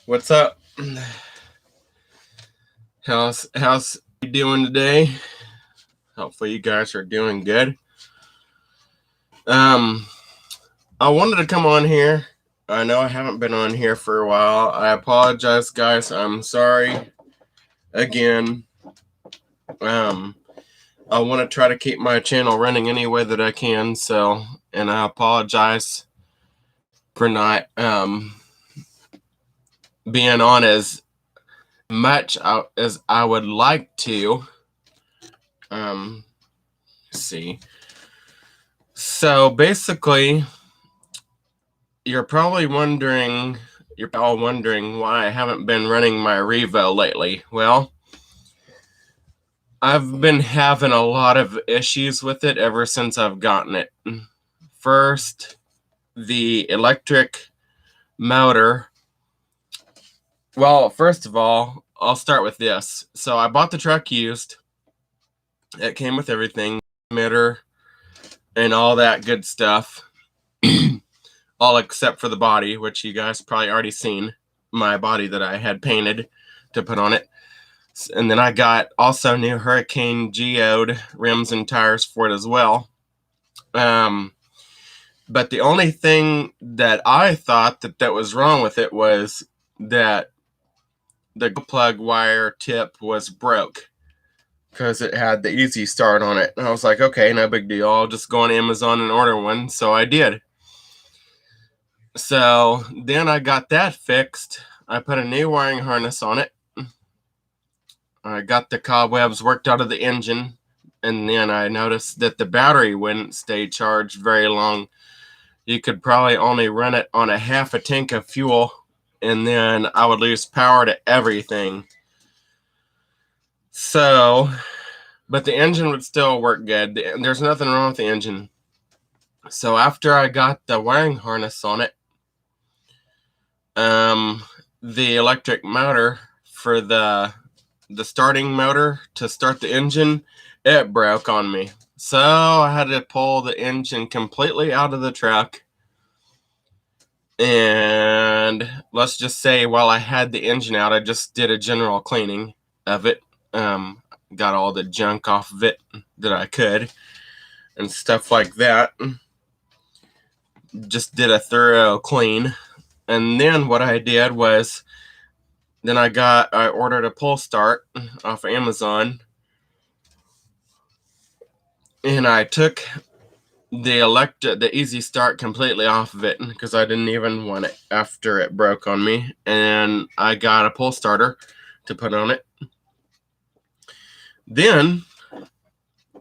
What's up? How's you doing today? Hopefully you guys are doing good. Um, I wanted to come on here. I know I haven't been on here for a while. I apologize, guys. I'm sorry again. Um, I want to try to keep my channel running any way that I can. And I apologize for not being on as much as I would like to. Let's see. So basically, you're all wondering why I haven't been running my Revo lately. Well, I've been having a lot of issues with it ever since I've gotten it. First, the electric motor. Well, first of all, I'll start with this. So I bought the truck used. It came with everything, emitter, and all that good stuff. All except for the body, which you guys probably already seen, my body that I had painted to put on it. And then I got also new Hurricane geode rims and tires for it as well. But the only thing that I thought that was wrong with it was that the plug wire tip was broke because it had the Easy Start on it. And I was like, okay, no big deal. I'll just go on Amazon and order one. So I did. So then I got that fixed. I put a new wiring harness on it. I got the cobwebs worked out of the engine, and then I noticed that the battery wouldn't stay charged very long. You could probably only run it on a half a tank of fuel, and then I would lose power to everything. So, but the engine would still work good. There's nothing wrong with the engine. So after I got the wiring harness on it, the electric motor for the starting motor to start the engine, it broke on me. So I had to pull the engine completely out of the truck. And let's just say while I had the engine out, I just did a general cleaning of it. Got all the junk off of it that I could and stuff like that. Just did a thorough clean. And then what I did was I ordered a pull start off of Amazon, and I took the Easy Start completely off of it because I didn't even want it after it broke on me, and I got a pull starter to put on it. Then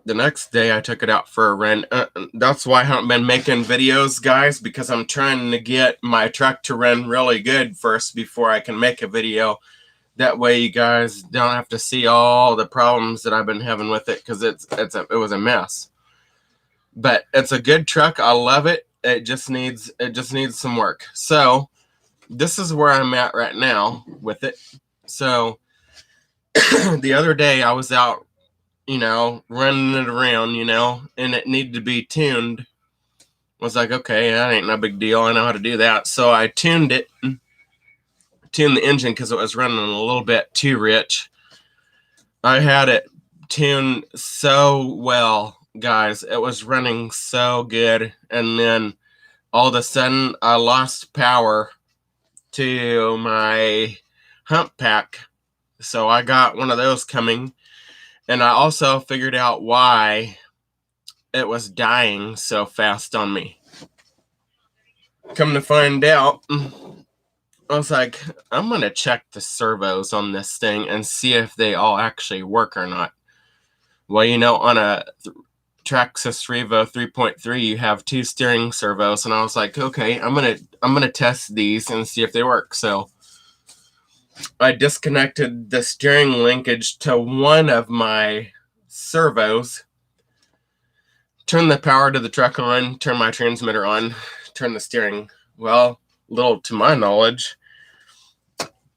the next day I took it out for a run. That's why I haven't been making videos, guys, because I'm trying to get my truck to run really good first before I can make a video. That way you guys don't have to see all the problems that I've been having with it, because it was a mess. But it's a good truck. I love it. It just needs some work. So this is where I'm at right now with it. So the other day I was out, running it around, and it needed to be tuned. I was like, okay, that ain't no big deal. I know how to do that. So I tuned the engine because it was running a little bit too rich. I had it tuned so well, guys. It was running so good. And then all of a sudden I lost power to my hump pack. So I got one of those coming. And I also figured out why it was dying so fast on me. Come to find out, I was like, I'm going to check the servos on this thing and see if they all actually work or not. Well, on a Traxxas Revo 3.3, you have 2 steering servos, and I was like, okay, I'm gonna test these and see if they work. So I disconnected the steering linkage to one of my servos, turned the power to the truck on, turned my transmitter on, turned the steering. Well, little to my knowledge,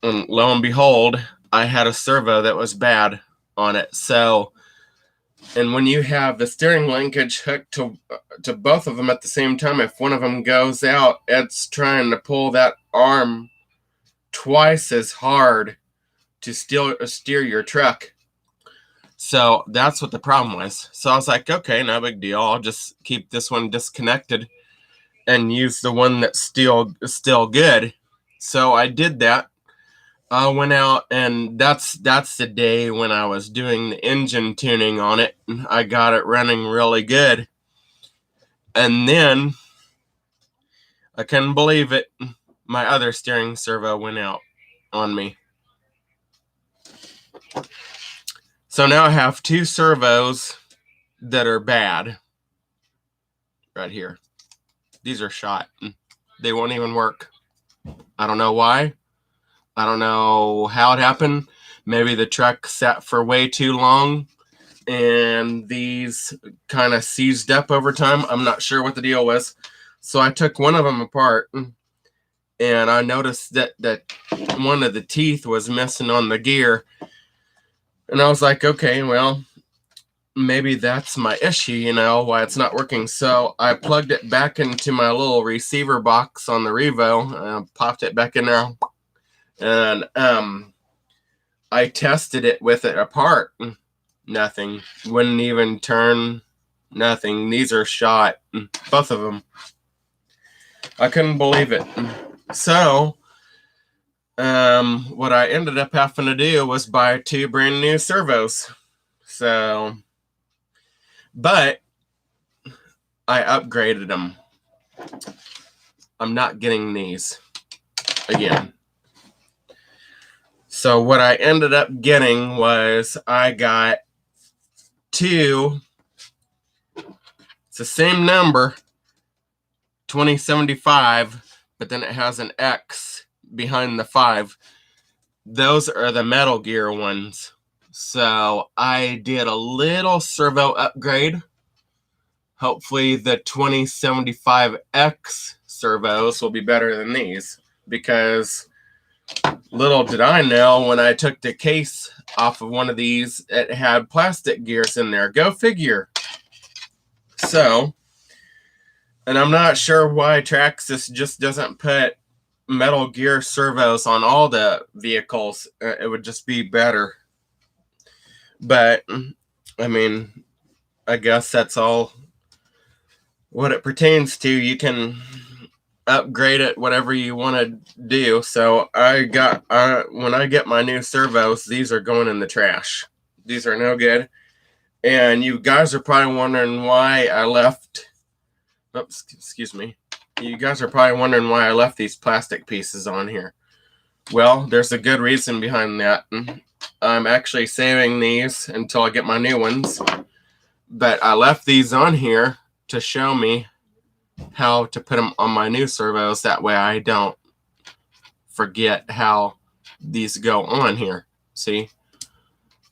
and lo and behold, I had a servo that was bad on it. So, and when you have the steering linkage hooked to both of them at the same time, if one of them goes out, it's trying to pull that arm twice as hard to steer your truck. So that's what the problem was. So I was like, okay, no big deal. I'll just keep this one disconnected and use the one that's still good. So I did that. I went out, and that's the day when I was doing the engine tuning on it. I got it running really good. And then I couldn't believe it. My other steering servo went out on me. So now I have two servos that are bad right here. These are shot. They won't even work. I don't know why. I don't know how it happened. Maybe the truck sat for way too long and these kind of seized up over time. I'm not sure what the deal was. So I took one of them apart, and I noticed that one of the teeth was missing on the gear. And I was like, okay, well, maybe that's my issue, you know, why it's not working. So I plugged it back into my little receiver box on the Revo, popped it back in there, and I tested it with it apart. Nothing. Wouldn't even turn. Nothing. These are shot. Both of them. I couldn't believe it. So what I ended up having to do was buy two brand new servos. So, but I upgraded them. I'm not getting these again. So what I ended up getting was I got two. It's the same number, 2075, but then it has an X behind the 5. Those are the Metal Gear ones. So I did a little servo upgrade. Hopefully the 2075X servos will be better than these, because little did I know, when I took the case off of one of these, it had plastic gears in there. Go figure. So, and I'm not sure why Traxxas just doesn't put Metal Gear servos on all the vehicles. It would just be better. But, I mean, I guess that's all what it pertains to. You can upgrade it whatever you want to do. So I got when I get my new servos, these are going in the trash. These are no good. And you guys are probably wondering why I left. Oops, excuse me. You guys are probably wondering why I left these plastic pieces on here. Well, there's a good reason behind that. I'm actually saving these until I get my new ones. But I left these on here to show me how to put them on my new servos. That way I don't forget how these go on here. See?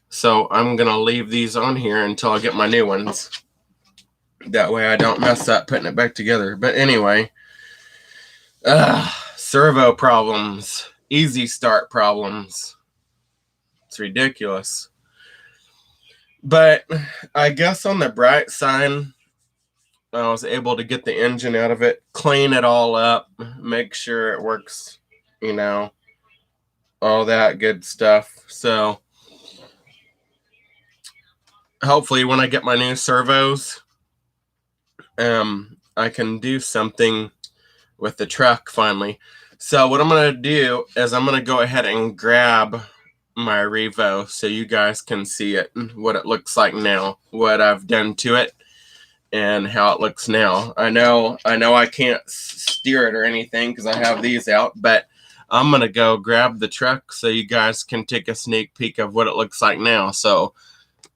So I'm going to leave these on here until I get my new ones. That way I don't mess up putting it back together. But anyway, servo problems, easy start problems. It's ridiculous. But I guess on the bright side, I was able to get the engine out of it, clean it all up, make sure it works, you know, all that good stuff. So hopefully when I get my new servos, I can do something with the truck finally. So what I'm going to do is I'm going to go ahead and grab my Revo so you guys can see it, what it looks like now, what I've done to it, and how it looks now. I know I can't steer it or anything because I have these out, but I'm going to go grab the truck so you guys can take a sneak peek of what it looks like now. So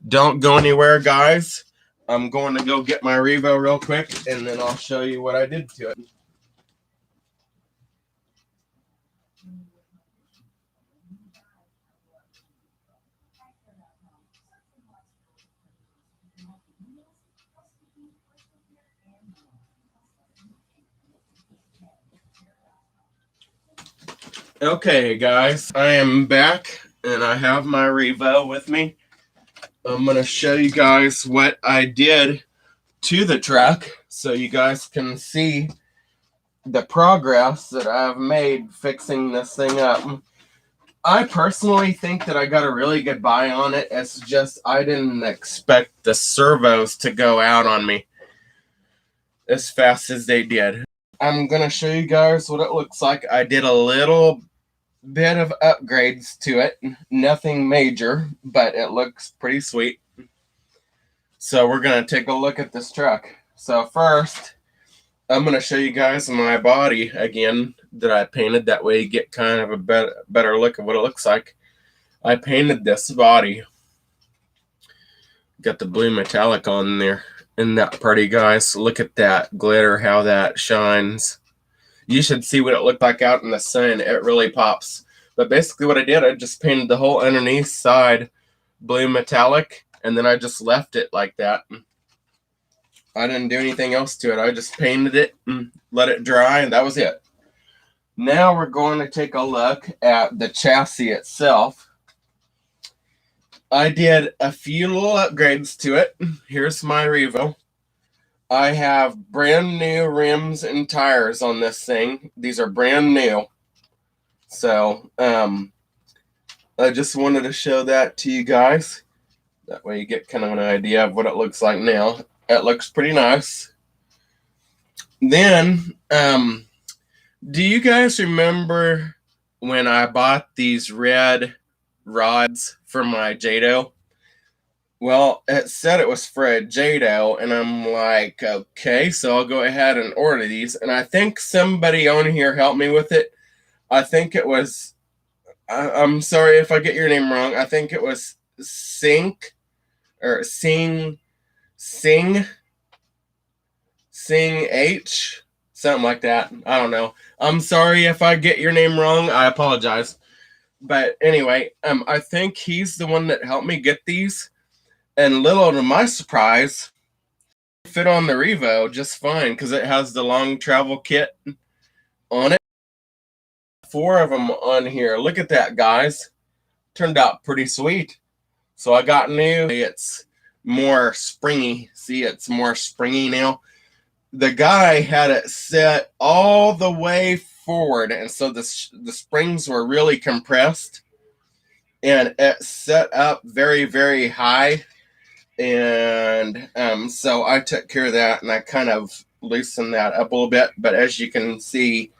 don't go anywhere, guys. I'm going to go get my Revo real quick, and then I'll show you what I did to it. Okay, guys, I am back, and I have my Revo with me. I'm going to show you guys what I did to the truck so you guys can see the progress that I've made fixing this thing up. I personally think that I got a really good buy on it. It's just I didn't expect the servos to go out on me as fast as they did. I'm going to show you guys what it looks like. I did a little bit of upgrades to it. Nothing major, but it looks pretty sweet. So we're going to take a look at this truck. So first, I'm going to show you guys my body again that I painted. That way you get kind of a better look at what it looks like. I painted this body. Got the blue metallic on there. Isn't that pretty, guys? Look at that glitter, how that shines. You should see what it looked like out in the sun. It really pops. But basically what I did, I just painted the whole underneath side blue metallic, and then I just left it like that. I didn't do anything else to it. I just painted it and let it dry, and that was it. Now we're going to take a look at the chassis itself. I did a few little upgrades to it. Here's my Revo. I have brand new rims and tires on this thing. These are brand new. So, I just wanted to show that to you guys. That way you get kind of an idea of what it looks like now. It looks pretty nice. Then, do you guys remember when I bought these red rods for my Jado? Well, it said it was for a Jado, and I'm like, okay, so I'll go ahead and order these. And I think somebody on here helped me with it. I think it was, I'm sorry if I get your name wrong. I think it was Sing H, something like that. I don't know. I'm sorry if I get your name wrong. I apologize. But anyway, I think he's the one that helped me get these. And little to my surprise, fit on the Revo just fine because it has the long travel kit on it. 4 of them on here. Look at that, guys. Turned out pretty sweet. So I got new. It's more springy. See, it's more springy now. The guy had it set all the way forward, and so the springs were really compressed, and it set up very, very high. And so I took care of that, and I kind of loosened that up a little bit. But as you can see,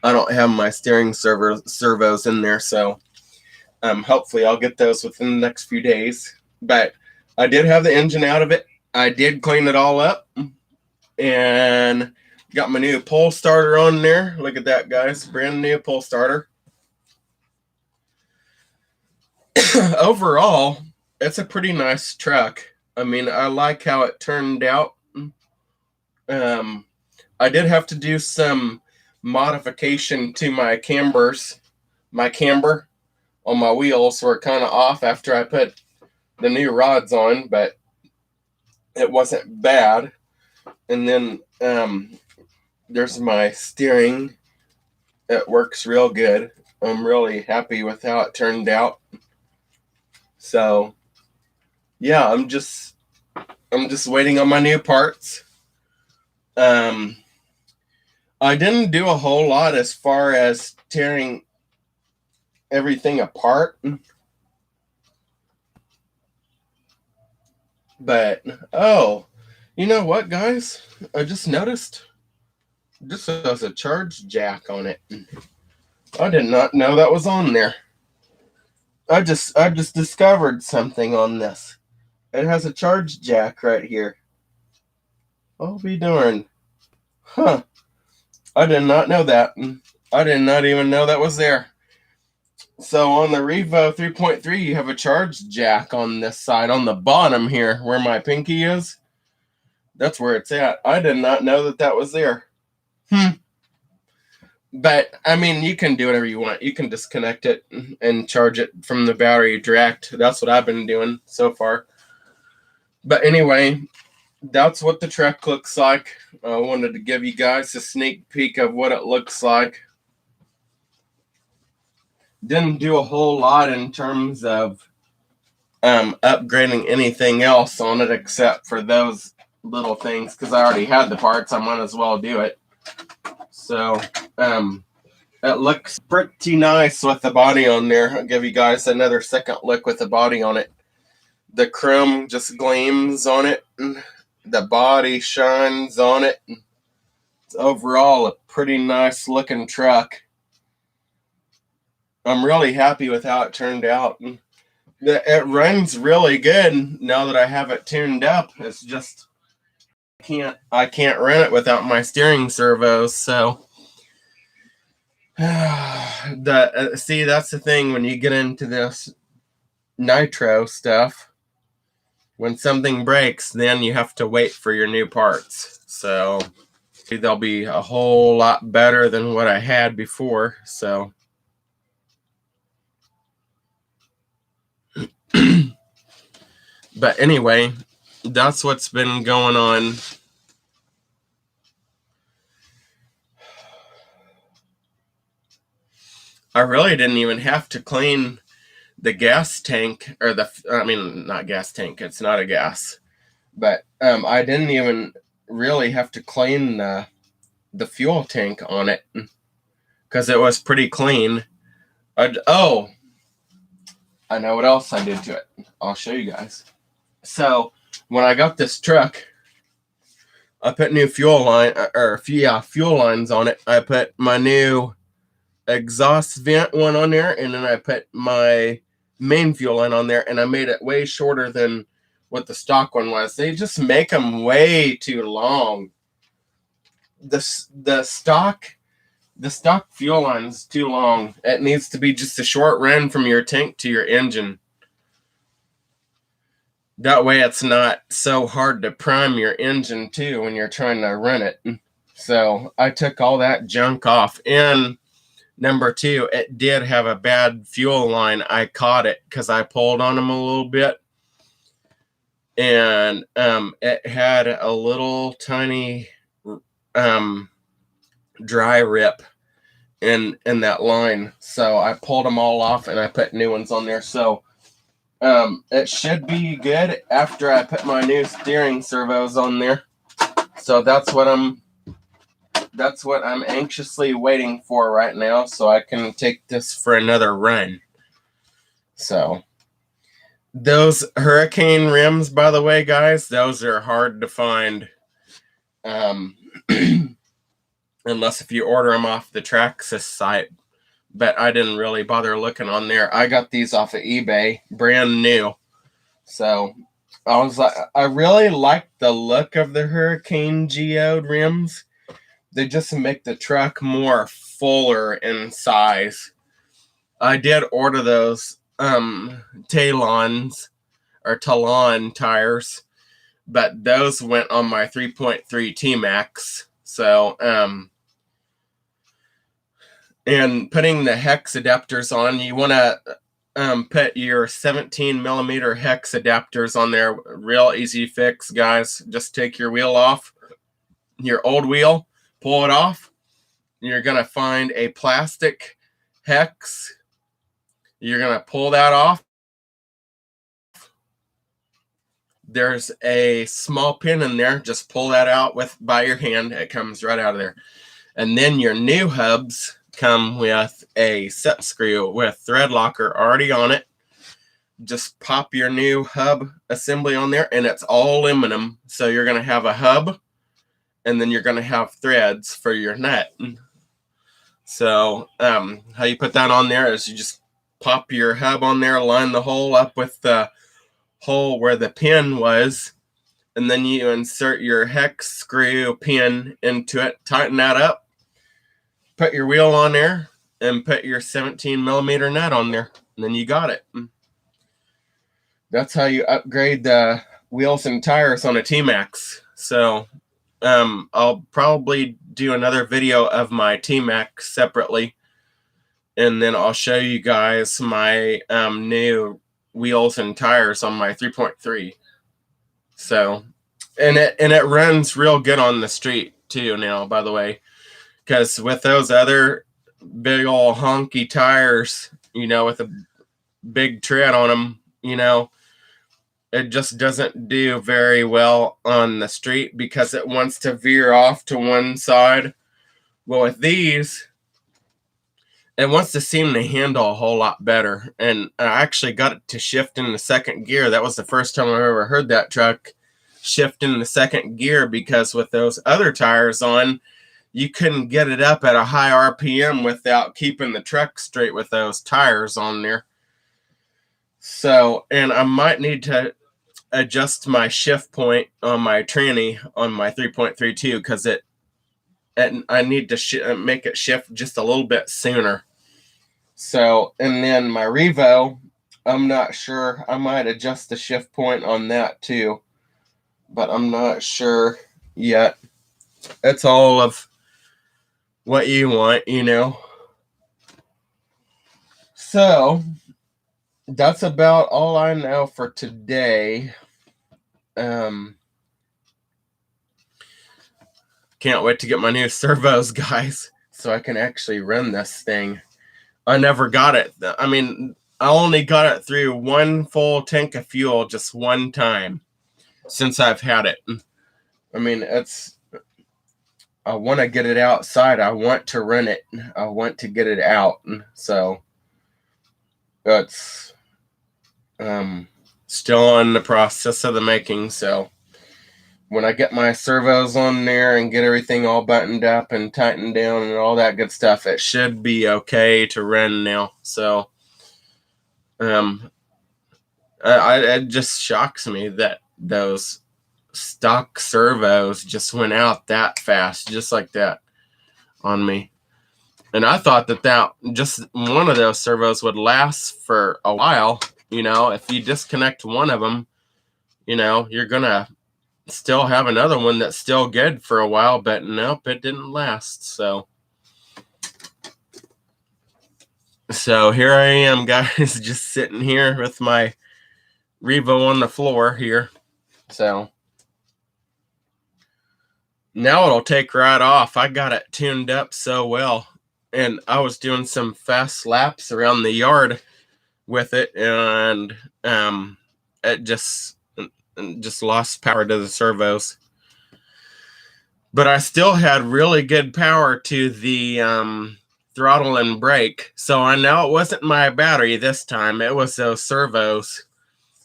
I don't have my steering servos in there, so hopefully I'll get those within the next few days. But I did have the engine out of it. I did clean it all up, and got my new pole starter on there. Look at that, guys. Brand new pole starter. Overall, it's a pretty nice truck. I mean, I like how it turned out. I did have to do some modification to my cambers. My camber on my wheels were kind of off after I put the new rods on, but it wasn't bad. And then there's my steering. It works real good. I'm really happy with how it turned out. So yeah, I'm just waiting on my new parts. I didn't do a whole lot as far as tearing everything apart. But oh, you know what, guys? I just noticed this has a charge jack on it. I did not know that was on there. I just discovered something on this. It has a charge jack right here. I'll be darned. Huh. I did not know that. I did not even know that was there. So on the Revo 3.3, you have a charge jack on this side, on the bottom here, where my pinky is. That's where it's at. I did not know that that was there. But, I mean, you can do whatever you want. You can disconnect it and charge it from the battery direct. That's what I've been doing so far. But anyway, that's what the truck looks like. I wanted to give you guys a sneak peek of what it looks like. Didn't do a whole lot in terms of upgrading anything else on it except for those little things, because I already had the parts. I might as well do it. So, it looks pretty nice with the body on there. I'll give you guys another second look with the body on it. The chrome just gleams on it. The body shines on it. It's overall a pretty nice looking truck. I'm really happy with how it turned out. It runs really good now that I have it tuned up. It's just I can't run it without my steering servos. So see, that's the thing when you get into this nitro stuff. When something breaks, then you have to wait for your new parts. So they'll be a whole lot better than what I had before. So but anyway, that's what's been going on. I really didn't even have to clean the gas tank, or not gas tank, it's not a gas. But I didn't even really have to clean the fuel tank on it because it was pretty clean. I know what else I did to it. I'll show you guys. So when I got this truck, I put new fuel lines on it. I put my new exhaust vent one on there, and then I put my main fuel line on there, and I made it way shorter than what the stock one was. They just make them way too long. The stock fuel line is too long. It needs to be just a short run from your tank to your engine. That way it's not so hard to prime your engine too when you're trying to run it. So I took all that junk off. And number two, it did have a bad fuel line. I caught it because I pulled on them a little bit. And it had a little tiny dry rip in that line. So I pulled them all off and I put new ones on there. So it should be good after I put my new steering servos on there. So that's what I'm anxiously waiting for right now, so I can take this for another run. So those Hurricane rims, by the way, guys, those are hard to find. Unless if you order them off the Traxxas site. But I didn't really bother looking on there. I got these off of eBay, brand new. So I was like, I really like the look of the Hurricane geode rims. They just make the truck more fuller in size. I did order those Talon tires, but those went on my 3.3 T-Max. So and putting the hex adapters on, you want to put your 17 millimeter hex adapters on there. Real easy fix, guys. Just take your wheel off, your old wheel, pull it off. You're going to find a plastic hex. You're going to pull that off. There's a small pin in there. Just pull that out by your hand. It comes right out of there. And then your new hubs come with a set screw with thread locker already on it. Just pop your new hub assembly on there, and it's all aluminum. So you're going to have a hub, and then you're going to have threads for your nut. So how you put that on there is you just pop your hub on there, line the hole up with the hole where the pin was, and then you insert your hex screw pin into it, tighten that up, put your wheel on there, and put your 17 millimeter nut on there, and then you got it. That's how you upgrade the wheels and tires on a T-Max. So I'll probably do another video of my T-Max separately, and then I'll show you guys my new wheels and tires on my 3.3. So and it runs real good on the street too now, by the way. Because with those other big old honky tires, with a big tread on them, it just doesn't do very well on the street because it wants to veer off to one side Well, with these, it wants to seem to handle a whole lot better. And I actually got it to shift in the second gear. That was the first time I ever heard that truck shift in the second gear, because with those other tires on, you couldn't get it up at a high RPM without keeping the truck straight with those tires on there. So, and I might need to adjust my shift point on my tranny on my 3.32, because I need to make it shift just a little bit sooner. So, and then my Revo, I'm not sure. I might adjust the shift point on that too, but I'm not sure yet. It's all of what you want, you know. So, that's about all I know for today. Can't wait to get my new servos, guys, so I can actually run this thing. I never got it. I mean, I only got it through one full tank of fuel just one time since I've had it. I mean, I want to get it outside. I want to run it. I want to get it out. So it's still in the process of the making. So when I get my servos on there and get everything all buttoned up and tightened down and all that good stuff, it should be okay to run now. So it just shocks me that those stock servos just went out that fast, just like that on me. And I thought that just one of those servos would last for a while. You know, if you disconnect one of them, you know, you're gonna still have another one that's still good for a while, but nope, it didn't last. So here I am, guys, just sitting here with my Revo on the floor here. So now it'll take right off. I got it tuned up so well, and I was doing some fast laps around the yard with it, and it just lost power to the servos. But I still had really good power to the throttle and brake. So I know it wasn't my battery this time. It was those servos.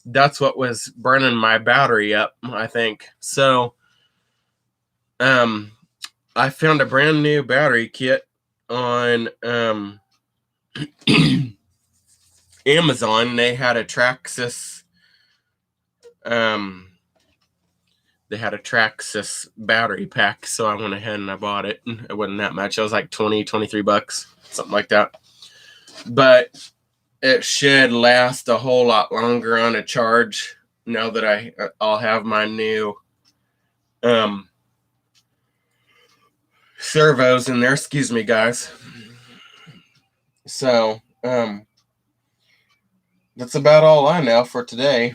That's what was burning my battery up, I think. So I found a brand new battery kit on Amazon. They had a Traxxas battery pack, so I went ahead and I bought it. It wasn't that much. It was like $23, something like that. But it should last a whole lot longer on a charge now that I'll have my new servos in there. Excuse me, guys. So that's about all I know for today.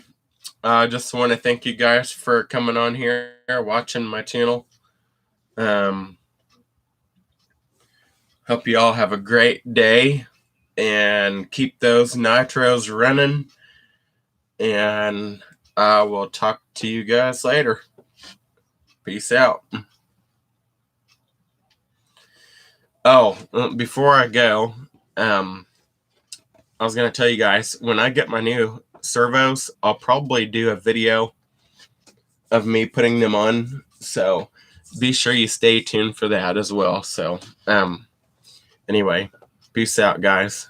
I just want to thank you guys for coming on here, watching my channel. Hope you all have a great day and keep those nitros running. And I will talk to you guys later. Peace out. Oh, before I go, I was going to tell you guys, when I get my new servos, I'll probably do a video of me putting them on. So be sure you stay tuned for that as well. So anyway, peace out, guys.